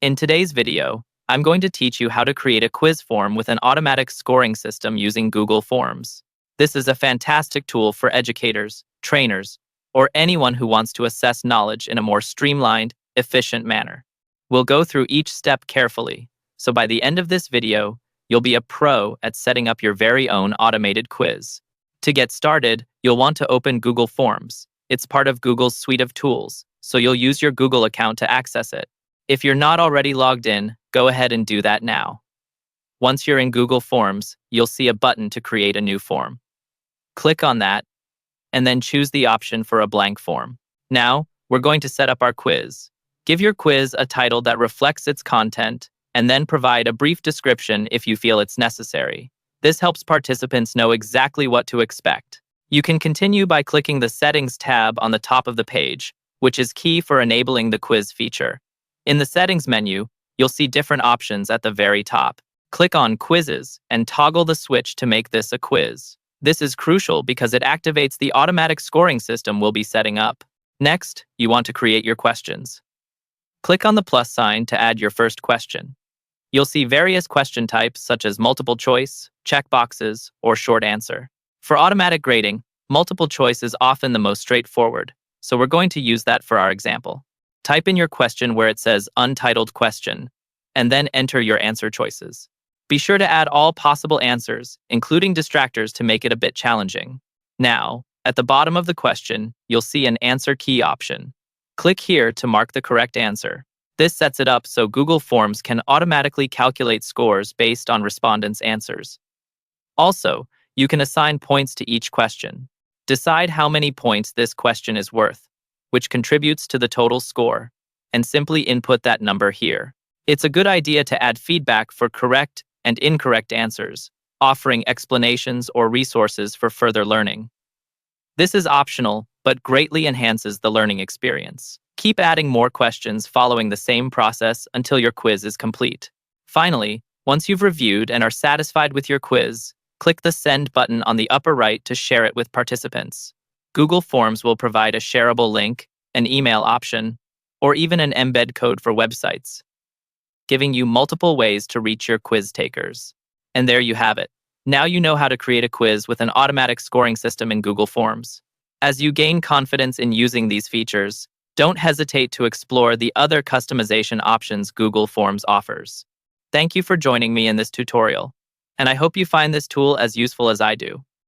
In today's video, I'm going to teach you how to create a quiz form with an automatic scoring system using Google Forms. This is a fantastic tool for educators, trainers, or anyone who wants to assess knowledge in a more streamlined, efficient manner. We'll go through each step carefully, so by the end of this video, you'll be a pro at setting up your very own automated quiz. To get started, you'll want to open Google Forms. It's part of Google's suite of tools, so you'll use your Google account to access it. If you're not already logged in, go ahead and do that now. Once you're in Google Forms, you'll see a button to create a new form. Click on that, and then choose the option for a blank form. Now, we're going to set up our quiz. Give your quiz a title that reflects its content, and then provide a brief description if you feel it's necessary. This helps participants know exactly what to expect. You can continue by clicking the Settings tab on the top of the page, which is key for enabling the quiz feature. In the Settings menu, you'll see different options at the very top. Click on Quizzes and toggle the switch to make this a quiz. This is crucial because it activates the automatic scoring system we'll be setting up. Next, you want to create your questions. Click on the plus sign to add your first question. You'll see various question types such as multiple choice, checkboxes, or short answer. For automatic grading, multiple choice is often the most straightforward, so we're going to use that for our example. Type in your question where it says Untitled Question, and then enter your answer choices. Be sure to add all possible answers, including distractors, to make it a bit challenging. Now, at the bottom of the question, you'll see an Answer Key option. Click here to mark the correct answer. This sets it up so Google Forms can automatically calculate scores based on respondents' answers. Also, you can assign points to each question. Decide how many points this question is worth, which contributes to the total score, and simply input that number here. It's a good idea to add feedback for correct and incorrect answers, offering explanations or resources for further learning. This is optional, but greatly enhances the learning experience. Keep adding more questions following the same process until your quiz is complete. Finally, once you've reviewed and are satisfied with your quiz, click the Send button on the upper right to share it with participants. Google Forms will provide a shareable link, an email option, or even an embed code for websites, giving you multiple ways to reach your quiz takers. And there you have it. Now you know how to create a quiz with an automatic scoring system in Google Forms. As you gain confidence in using these features, don't hesitate to explore the other customization options Google Forms offers. Thank you for joining me in this tutorial, and I hope you find this tool as useful as I do.